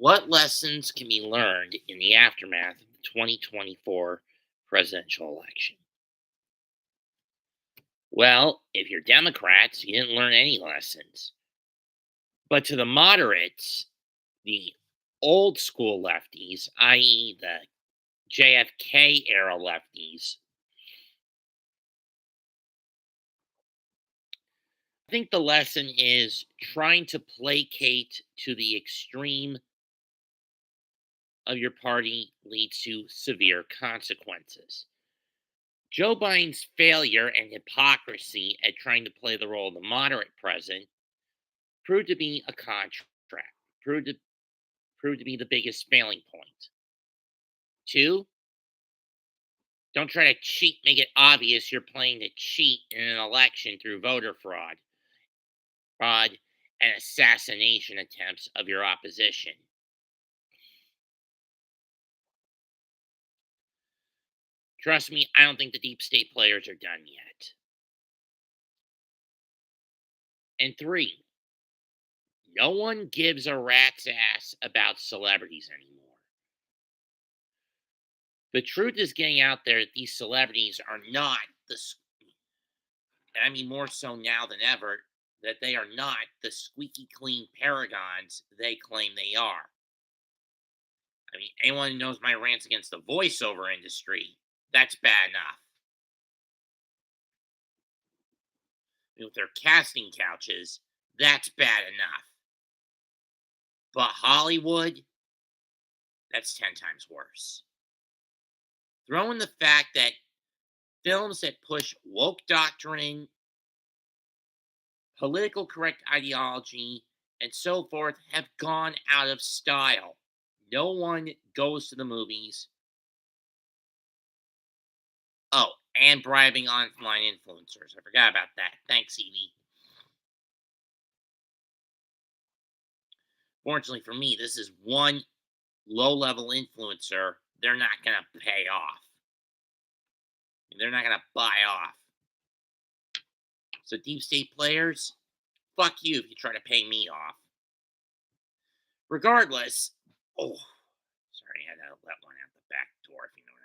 What lessons can be learned in the aftermath of the 2024 presidential election? Well, if you're Democrats, you didn't learn any lessons. But to the moderates, the old school lefties, i.e., the JFK era lefties, I think the lesson is trying to placate to the extreme of your party leads to severe consequences. Joe Biden's failure and hypocrisy at trying to play the role of the moderate president proved to be a contract, proved to, proved to be the biggest failing point. Two, don't try to cheat, make it obvious you're playing to cheat in an election through voter fraud, and assassination attempts of your opposition. Trust me, I don't think the deep state players are done yet. And three, no one gives a rat's ass about celebrities anymore. The truth is getting out there that these celebrities are not I mean, more so now than ever, that they are not the squeaky clean paragons they claim they are. I mean, anyone who knows my rants against the voiceover industry, that's bad enough. With their casting couches, that's bad enough. But Hollywood, that's 10 times worse. Throw in the fact that films that push woke doctrine, political correct ideology, and so forth have gone out of style. No one goes to the movies. Oh, and bribing online influencers. I forgot about that. Thanks, Evie. Fortunately for me, this is one low level influencer. They're not going to pay off. They're not going to buy off. So, deep state players, fuck you if you try to pay me off. Regardless, oh, sorry, I had to let one out the back door, if you know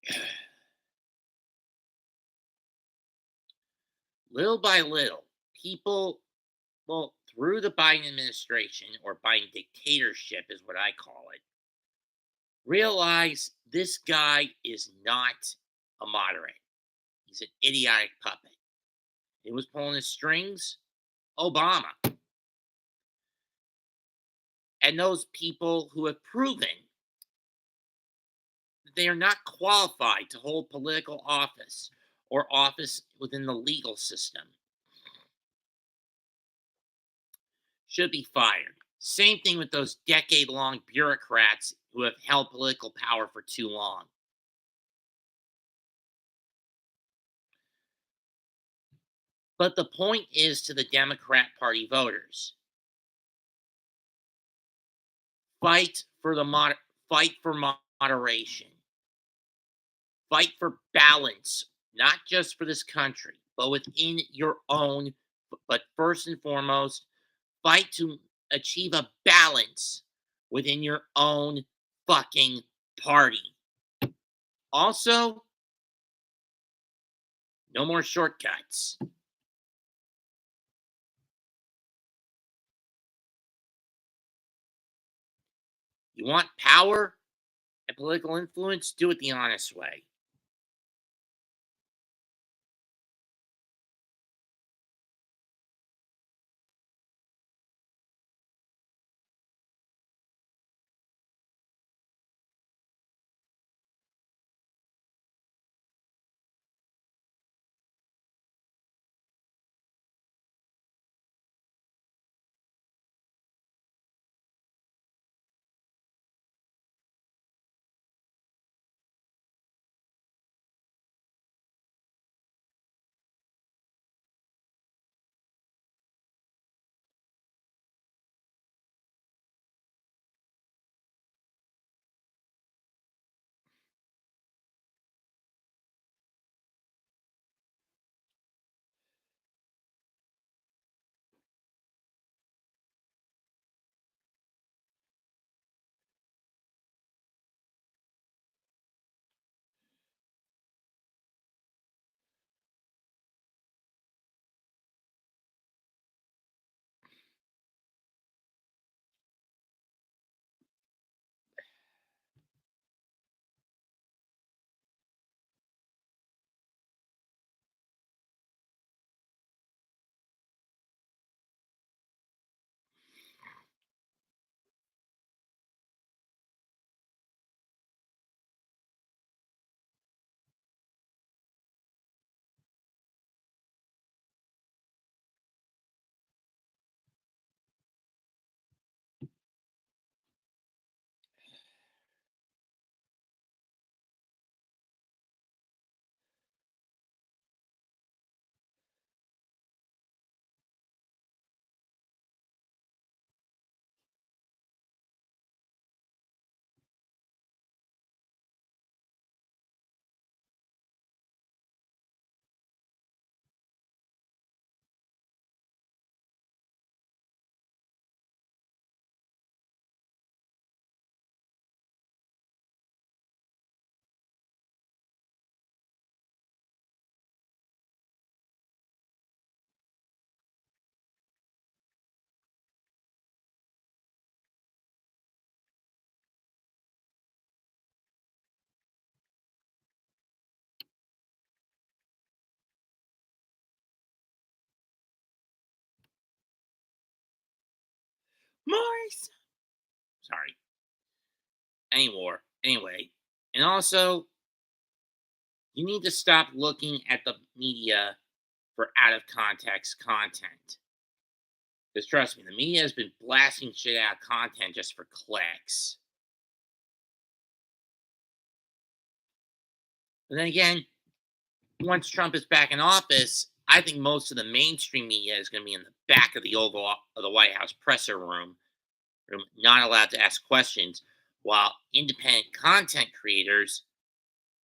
what I mean. Little by little, people, well, through the Biden administration or Biden dictatorship is what I call it, realize this guy is not a moderate. He's an idiotic puppet. He was pulling his strings, Obama. And those people who have proven that they are not qualified to hold political office or office within the legal system should be fired. Same thing with those decade long bureaucrats who have held political power for too long. But the point is to the Democrat Party voters, fight for fight for moderation. Fight for balance, not just for this country, but within your own. But first and foremost, fight to achieve a balance within your own fucking party. Also, no more shortcuts. You want power and political influence? Do it the honest way. Morris. Sorry. Anymore. Anyway, and also you need to stop looking at the media for out of context content. Because trust me, the media has been blasting shit out of content just for clicks. And then again, once Trump is back in office, I think most of the mainstream media is going to be in the back of the Oval of the White House presser room, not allowed to ask questions, while independent content creators,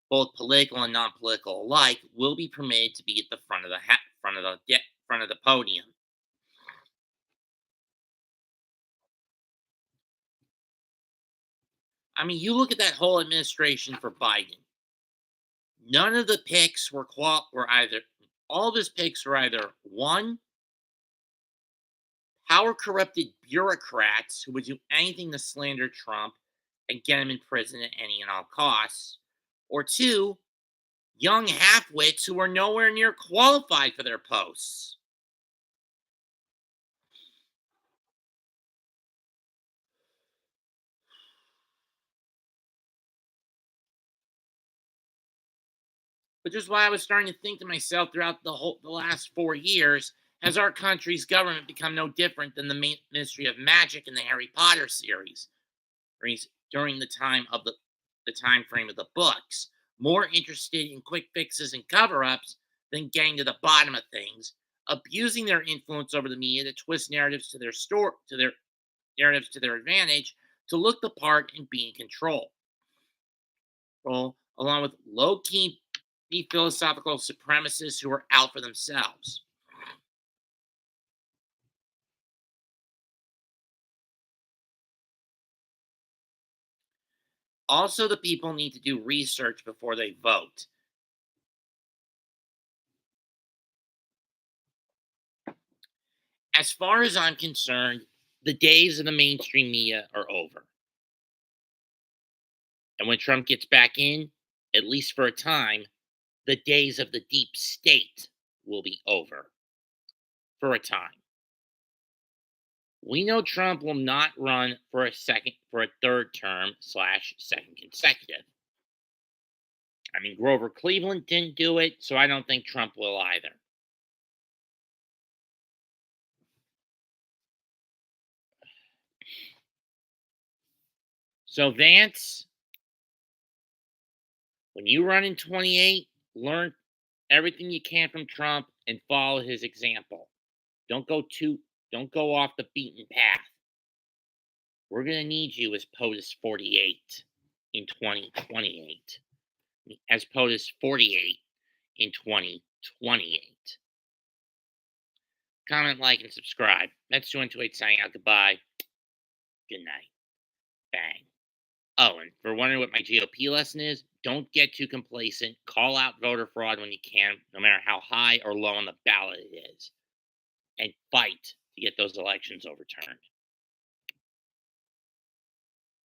both political and non-political alike, will be permitted to be at the front of the podium. I mean, you look at that whole administration for Biden. None of the picks were either all of his picks were either one, power corrupted bureaucrats who would do anything to slander Trump and get him in prison at any and all costs, or two, young halfwits who were nowhere near qualified for their posts. Which is why I was starting to think to myself throughout the last 4 years, has our country's government become no different than the Ministry of Magic in the Harry Potter series, during the time frame of the books, more interested in quick fixes and cover-ups than getting to the bottom of things, abusing their influence over the media to twist narratives to their narratives to their advantage, to look the part and be in control. Well, along with low-key philosophical supremacists who are out for themselves. Also, the people need to do research before they vote. As far as I'm concerned, the days of the mainstream media are over. And when Trump gets back in, at least for a time, the days of the deep state will be over for a time. We know Trump will not run for a third term slash second consecutive. I mean, Grover Cleveland didn't do it, so I don't think Trump will either. So, Vance, when you run in 28, learn everything you can from Trump and follow his example. Don't go too don't go off the beaten path. We're going to need you as POTUS 48 in 2028, as POTUS 48 in 2028. Comment, like, and subscribe. That's 228 signing out. Goodbye. Good night. Bang. Oh, and for wondering what my GOP lesson is, don't get too complacent. Call out voter fraud when you can, no matter how high or low on the ballot it is, and fight to get those elections overturned.